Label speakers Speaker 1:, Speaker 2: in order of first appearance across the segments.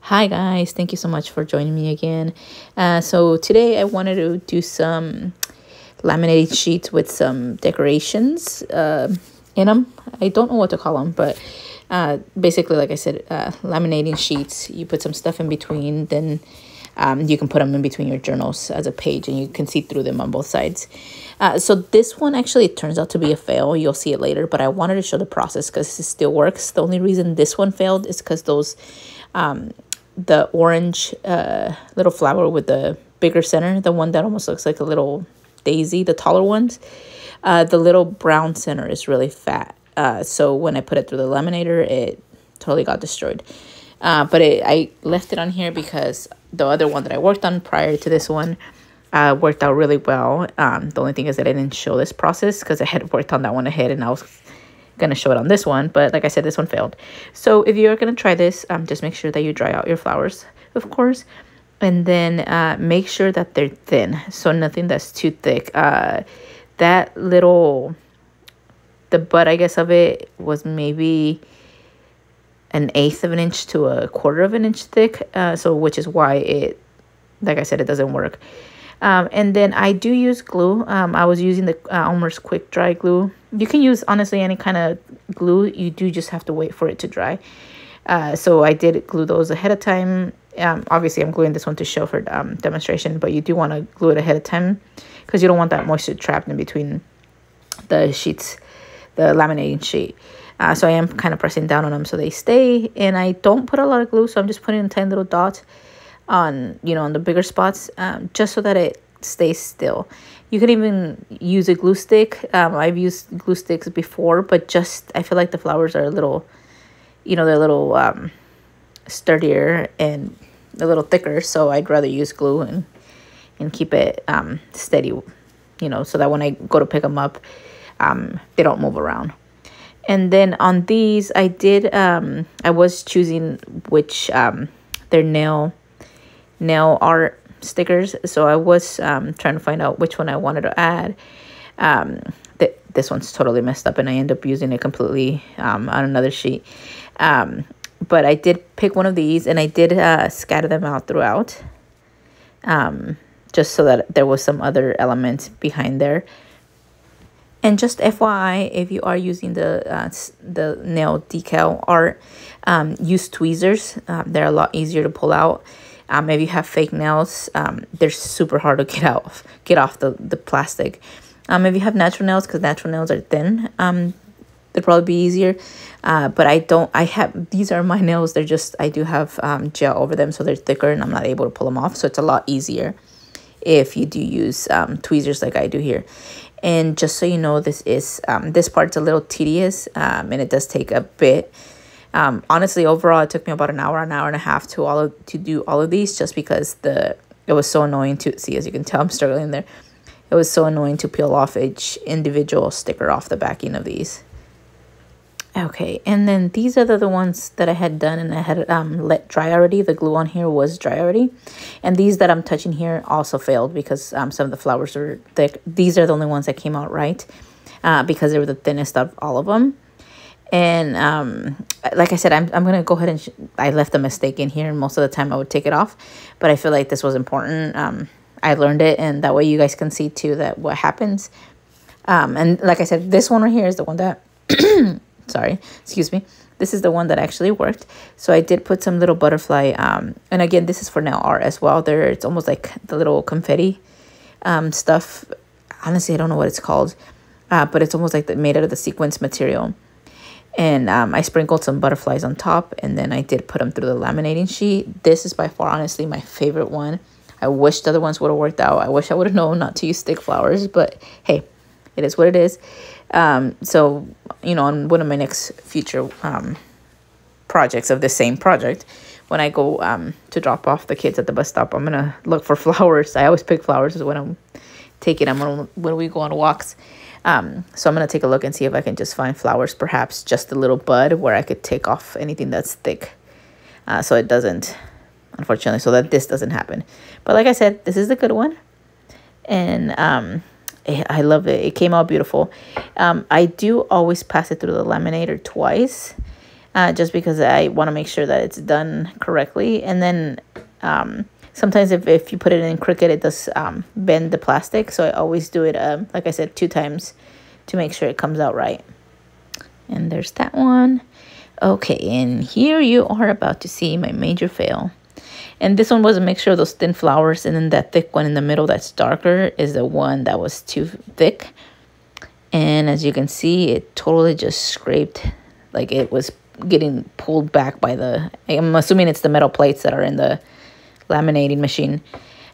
Speaker 1: Hi guys, thank you so much for joining me again. So today I wanted to do some laminated sheets with some decorations in them. I don't know what to call them, but basically, like I said, laminating sheets. You put some stuff in between, then you can put them in between your journals as a page, and you can see through them on both sides. So this one actually turns out to be a fail. You'll see it later, but I wanted to show the process because it still works. The only reason this one failed is because those the orange little flower with the bigger center, the one that almost looks like a little daisy, the taller ones, the little brown center is really fat. So when I put it through the laminator, it totally got destroyed. But I left it on here because the other one that I worked on prior to this one worked out really well. The only thing is that I didn't show this process because I had worked on that one ahead and I was going to show it on this one. But like I said, this one failed. So if you're going to try this, just make sure that you dry out your flowers, of course. And then make sure that they're thin. So nothing that's too thick. That little, the butt, I guess, of it was maybe 1/8 of an inch to 1/4 of an inch thick. So which is why it, like I said, it doesn't work. And then I do use glue. I was using the Elmer's quick dry glue. You can use, honestly, any kind of glue. You do just have to wait for it to dry. So I did glue those ahead of time. Obviously, I'm gluing this one to show for demonstration, but you do want to glue it ahead of time because you don't want that moisture trapped in between the sheets, the laminating sheet. So I am kind of pressing down on them so they stay. And I don't put a lot of glue, so I'm just putting a tiny little dot on, on the bigger spots, just so that it stays still. You can even use a glue stick. I've used glue sticks before, but just I feel like the flowers are a little, they're a little sturdier and a little thicker, so I'd rather use glue and keep it steady, so that when I go to pick them up, they don't move around. And then on these, I did I was choosing which they're nail art stickers, so I was trying to find out which one I wanted to add. This one's totally messed up and I end up using it completely on another sheet. But I did pick one of these and I did scatter them out throughout, just so that there was some other element behind there. And just FYI, if you are using the nail decal art, use tweezers. They're a lot easier to pull out. If you have fake nails, they're super hard to get off the plastic. If you have natural nails, because natural nails are thin, they'd probably be easier. But these are my nails. They're just, I do have gel over them, so they're thicker and I'm not able to pull them off. So it's a lot easier if you do use tweezers like I do here. And just so you know, this part's a little tedious, and it does take a bit. Honestly, overall, it took me about an hour and a half to do all of these, just because it was so annoying to see. As you can tell, I'm struggling there. It was so annoying to peel off each individual sticker off the backing of these. Okay, and then these are the ones that I had done and I had let dry already. The glue on here was dry already. And these that I'm touching here also failed because some of the flowers are thick. These are the only ones that came out right because they were the thinnest of all of them. And like I said, I'm going to go ahead and I left a mistake in here. And most of the time I would take it off. But I feel like this was important. I learned it, and that way you guys can see too that what happens. And like I said, this one right here is the one that... sorry, excuse me. This is the one that actually worked. So I did put some little butterfly. And again, this is for nail art as well. It's almost like the little confetti stuff. Honestly, I don't know what it's called. But it's almost like made out of the sequence material. And I sprinkled some butterflies on top. And then I did put them through the laminating sheet. This is by far, honestly, my favorite one. I wish the other ones would have worked out. I wish I would have known not to use stick flowers. But hey, it is what it is. So, on one of my next future projects of the same project, when I go to drop off the kids at the bus stop, I'm going to look for flowers. I always pick flowers when I'm taking them when we go on walks. So I'm going to take a look and see if I can just find flowers, perhaps just a little bud where I could take off anything that's thick. So it doesn't, unfortunately, so that this doesn't happen. But like I said, this is the good one. And I love it. It came out beautiful. I do always pass it through the laminator twice. just because I want to make sure that it's done correctly. And then sometimes if you put it in Cricut, it does bend the plastic. So I always do it, like I said, 2 times to make sure it comes out right. And there's that one. Okay, and here you are about to see my major fail. And this one was a mixture of those thin flowers, and then that thick one in the middle that's darker is the one that was too thick. And as you can see, it totally just scraped, like it was getting pulled back by the, I'm assuming it's the metal plates that are in the laminating machine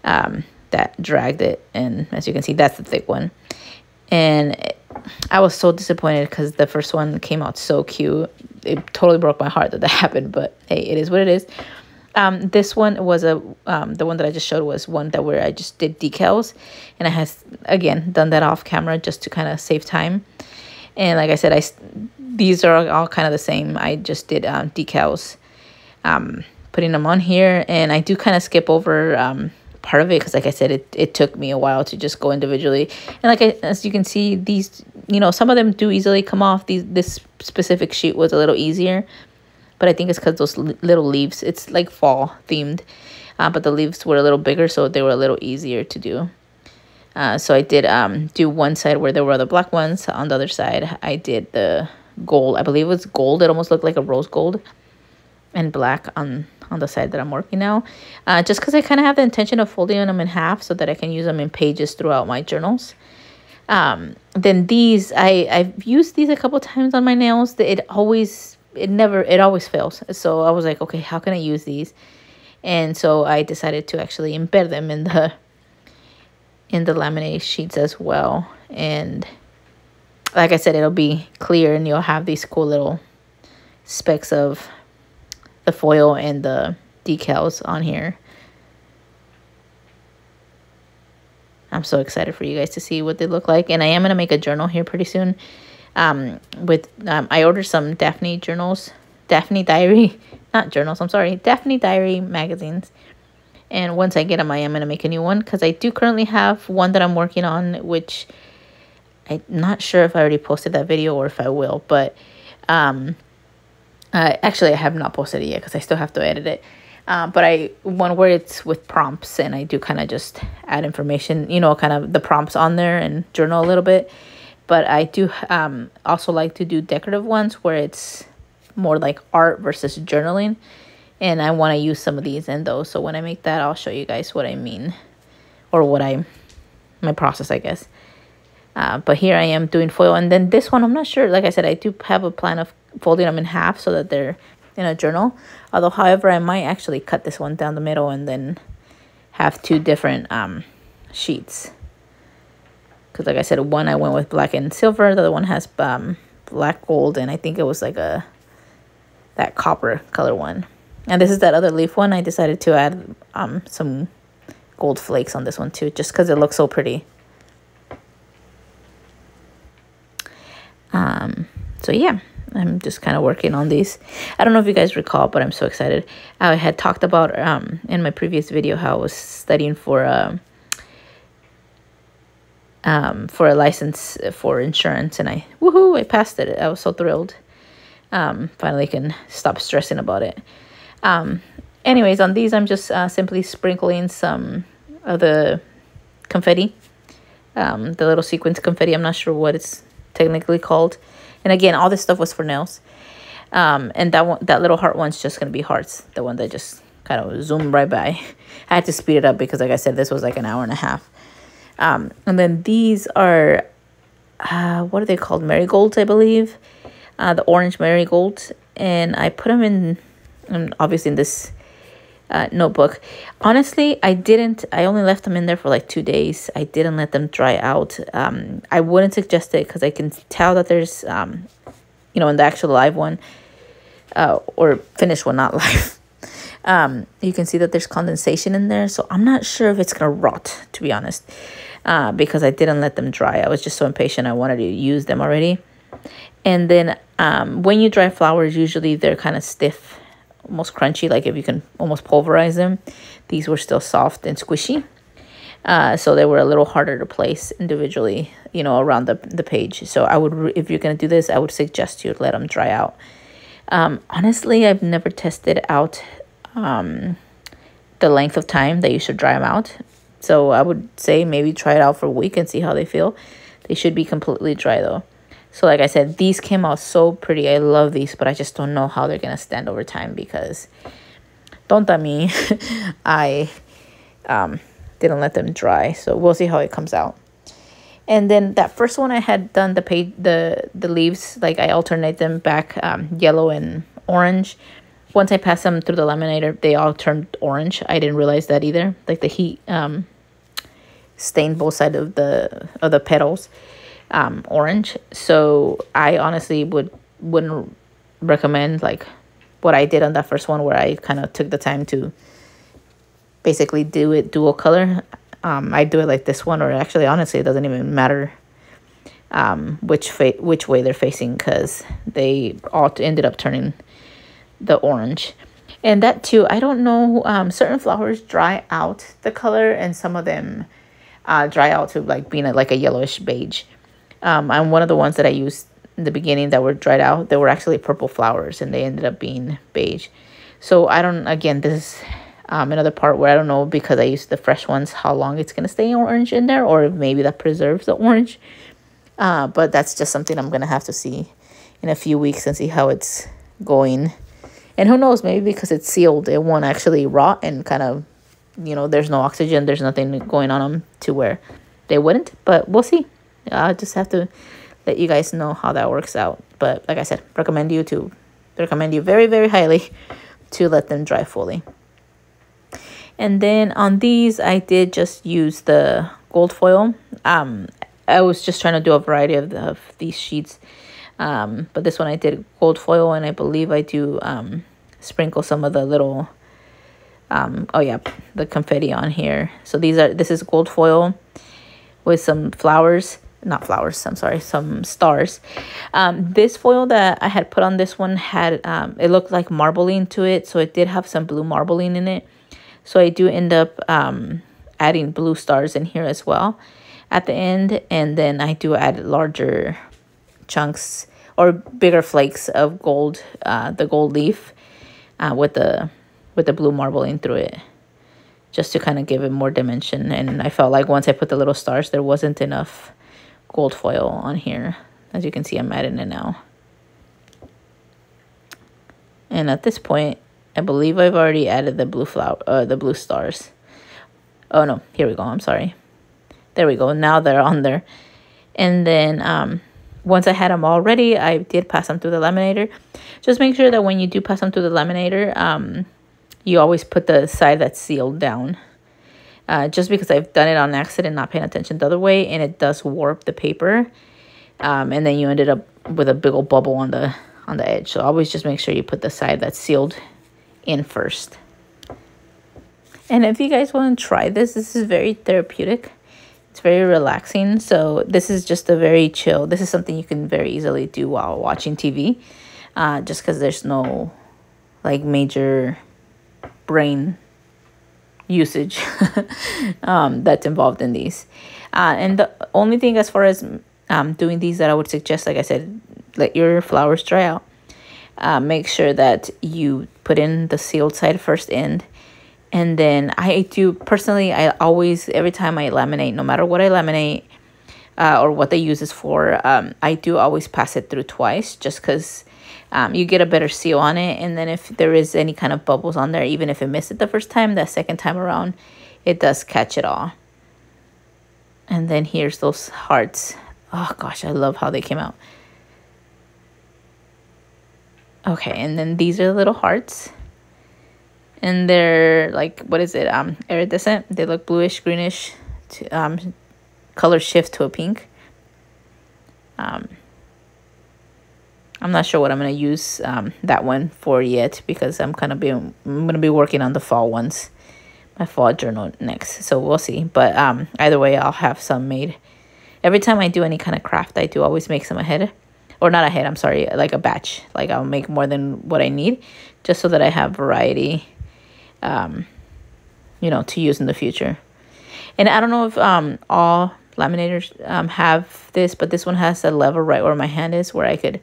Speaker 1: that dragged it. And as you can see, that's the thick one. And I was so disappointed because the first one came out so cute. It totally broke my heart that happened, but hey, it is what it is. This one was the one that I just showed was one that where I just did decals, and I has again done that off camera just to kind of save time. And like I said, these are all kind of the same. I just did decals, putting them on here, and I do kind of skip over part of it because, like I said, it took me a while to just go individually. And as you can see, these, you know, some of them do easily come off. This specific sheet was a little easier, but I think it's because those little leaves, it's like fall themed, but the leaves were a little bigger, so they were a little easier to do. So I did do one side where there were the black ones. On the other side, I did the gold. I believe it was gold. It almost looked like a rose gold, and black on the side that I'm working now. Just because I kind of have the intention of folding them in half so that I can use them in pages throughout my journals. Then these, I've used these a couple times on my nails. It always fails. So I was like, okay, how can I use these? And so I decided to actually embed them in the laminated sheets as well. And like I said, it'll be clear and you'll have these cool little specks of the foil and the decals on here. I'm so excited for you guys to see what they look like. And I am going to make a journal here pretty soon. I ordered some Daphne journals, Daphne Diary, not journals, I'm sorry, Daphne Diary magazines. And once I get them, I am going to make a new one because I do currently have one that I'm working on, which I'm not sure if I already posted that video or if I will, but actually I have not posted it yet because I still have to edit it. But one where it's with prompts, and I do kind of just add information, you know, kind of the prompts on there and journal a little bit. But I do also like to do decorative ones where it's more like art versus journaling. And I want to use some of these in those. So when I make that, I'll show you guys what I mean. Or my process, I guess. But here I am doing foil. And then this one, I'm not sure. Like I said, I do have a plan of folding them in half so that they're in a journal. Although, however, I might actually cut this one down the middle and then have 2 different sheets. Because like I said, one I went with black and silver. The other one has black gold. And I think it was like that copper color one. And this is that other leaf one. I decided to add some gold flakes on this one too, just because it looks so pretty. So yeah, I'm just kind of working on these. I don't know if you guys recall, but I'm so excited. I had talked about in my previous video how I was studying for a license for insurance, and I passed it. I was so thrilled. Finally can stop stressing about it. Anyways, on these, I'm just simply sprinkling some of the confetti, the little sequins confetti. I'm not sure what it's technically called. And again, all this stuff was for nails. And that little heart one's just going to be hearts. The one that just kind of zoomed right by. I had to speed it up because, like I said, this was like an hour and a half. And then these are, what are they called? Marigolds, I believe. The orange marigolds. And I put them in obviously in this notebook. Honestly, I only left them in there for like 2 days. I didn't let them dry out. I wouldn't suggest it because I can tell that there's, you know, in the actual live one, or finished one, not live, you can see that there's condensation in there. So I'm not sure if it's going to rot, to be honest, because I didn't let them dry. I was just so impatient. I wanted to use them already. And then when you dry flowers, usually they're kind of stiff, almost crunchy, like if you can almost pulverize them. These were still soft and squishy. So they were a little harder to place individually, you know, around the page. So I would, if you're going to do this, I would suggest you let them dry out. Honestly, I've never tested out the length of time that you should dry them out. So I would say maybe try it out for a week and see how they feel. They should be completely dry though. So like I said, these came out so pretty. I love these, but I just don't know how they're gonna stand over time because don't that me I didn't let them dry. So we'll see how it comes out. And then that first one I had done the leaves, like I alternate them back yellow and orange. Once I passed them through the laminator, they all turned orange. I didn't realize that either. Like the heat stained both sides of the petals orange. So I honestly wouldn't recommend like what I did on that first one, where I kind of took the time to basically do it dual color. I do it like this one, or actually honestly it doesn't even matter which way they're facing, because they all ended up turning the orange. And that too, I don't know, certain flowers dry out the color and some of them dry out to like being like a yellowish beige. And one of the ones that I used in the beginning that were dried out, they were actually purple flowers and they ended up being beige. So I don't, again, this is another part where I don't know, because I used the fresh ones, how long it's going to stay orange in there, or maybe that preserves the orange. But that's just something I'm going to have to see in a few weeks and see how it's going. And who knows, maybe because it's sealed, it won't actually rot and kind of, you know, there's no oxygen, there's nothing going on them to where they wouldn't. But we'll see. I'll just have to let you guys know how that works out. But like I said, recommend you very, very highly to let them dry fully. And then on these, I did just use the gold foil. I was just trying to do a variety of these sheets. But this one I did gold foil, and I believe I do sprinkle some of the little, oh yeah, the confetti on here. So this is gold foil with some flowers. Not flowers, I'm sorry, some stars. This foil that I had put on this one had, it looked like marbling to it. So it did have some blue marbling in it. So I do end up adding blue stars in here as well at the end. And then I do add larger chunks or bigger flakes of gold, the gold leaf with the blue marbling through it, just to kind of give it more dimension. And I felt like once I put the little stars, there wasn't enough gold foil on here. As you can see, I'm adding it now. And at this point, I believe I've already added the blue stars. Oh no, here we go. I'm sorry. There we go. Now they're on there. And then once I had them all ready, I did pass them through the laminator. Just make sure that when you do pass them through the laminator, you always put the side that's sealed down. Just because I've done it on accident, not paying attention the other way, and it does warp the paper. And then you ended up with a big old bubble on the edge. So always just make sure you put the side that's sealed in first. And if you guys want to try this is very therapeutic. It's very relaxing. So this is just a very chill. This is something you can very easily do while watching TV. Just because there's no like major brain usage that's involved in these. And the only thing as far as doing these that I would suggest, like I said, let your flowers dry out. Make sure that you put in the sealed side first end. And then I do, personally, I always, every time I laminate, no matter what I laminate or what they use this for, I do always pass it through twice, just because you get a better seal on it. And then if there is any kind of bubbles on there, even if it missed it the first time, that second time around, it does catch it all. And then here's those hearts. Oh gosh, I love how they came out. Okay, and then these are the little hearts. And they're like, what is it? Iridescent. They look bluish, greenish, to, color shift to a pink. I'm not sure what I'm gonna use that one for yet, because I'm gonna be working on the fall ones, my fall journal next. So we'll see. But either way, I'll have some made. Every time I do any kind of craft, I do always make some ahead. Or not ahead, I'm sorry, like a batch. Like I'll make more than what I need, just so that I have variety, you know, to use in the future. And I don't know if all laminators have this, but this one has a lever right where my hand is, where I could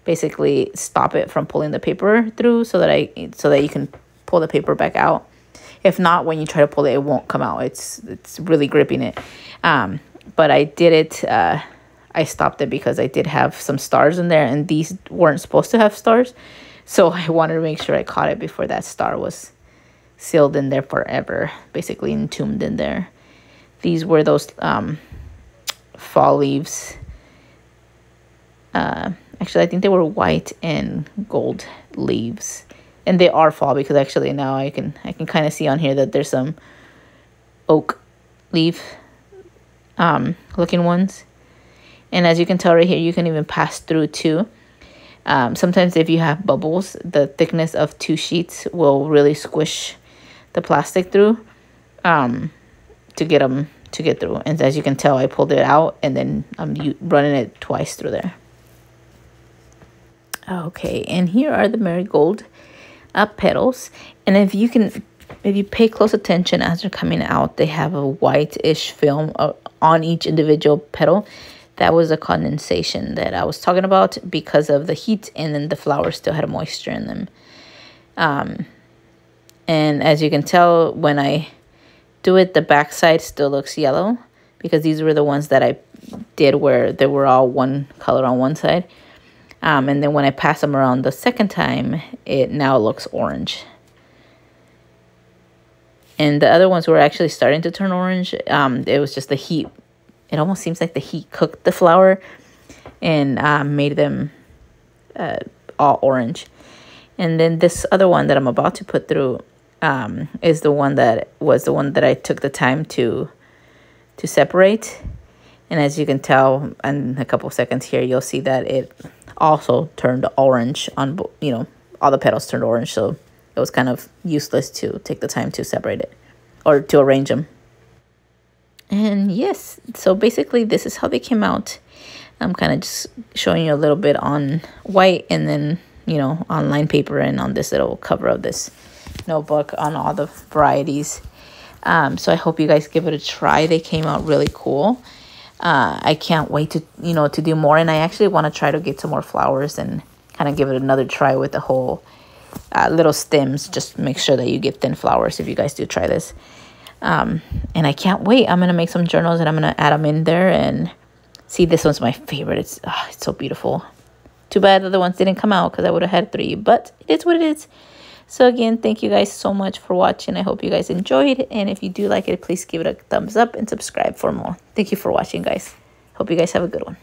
Speaker 1: basically stop it from pulling the paper through, so that you can pull the paper back out. If not, when you try to pull it, it won't come out. It's really gripping it. But I did it. I stopped it because I did have some stars in there, and these weren't supposed to have stars. So I wanted to make sure I caught it before that star was sealed in there forever, basically entombed in there. These were those fall leaves. Actually, I think they were white and gold leaves. And they are fall, because actually now I can kind of see on here that there's some oak leaf looking ones. And as you can tell right here, you can even pass through too. Sometimes if you have bubbles, the thickness of 2 sheets will really squish the plastic through to get through. And as you can tell, I pulled it out, and then I'm running it twice through there. Okay, and here are the marigold petals. And if you pay close attention as they're coming out, they have a whitish film on each individual petal. That was a condensation that I was talking about because of the heat, and then the flowers still had moisture in them. And as you can tell, when I do it, the back side still looks yellow, because these were the ones that I did where they were all one color on one side. And then when I pass them around the second time, it now looks orange. And the other ones were actually starting to turn orange. It was just the heat. It almost seems like the heat cooked the flower and made them all orange. And then this other one that I'm about to put through is the one that I took the time to separate. And as you can tell in a couple of seconds here, you'll see that it also turned orange on, all the petals turned orange. So it was kind of useless to take the time to separate it or to arrange them. And yes, so basically this is how they came out. I'm kind of just showing you a little bit on white, and then, on lined paper, and on this little cover of this notebook on all the varieties. So I hope you guys give it a try. They came out really cool. I can't wait to, to do more. And I actually want to try to get some more flowers and kind of give it another try with the whole little stems. Just make sure that you get thin flowers if you guys do try this. And I can't wait. I'm going to make some journals, and I'm going to add them in there. And see, this one's my favorite. It's so beautiful. Too bad the other ones didn't come out, because I would have had 3. But it is what it is. So again, thank you guys so much for watching. I hope you guys enjoyed. And if you do like it, please give it a thumbs up and subscribe for more. Thank you for watching, guys. Hope you guys have a good one.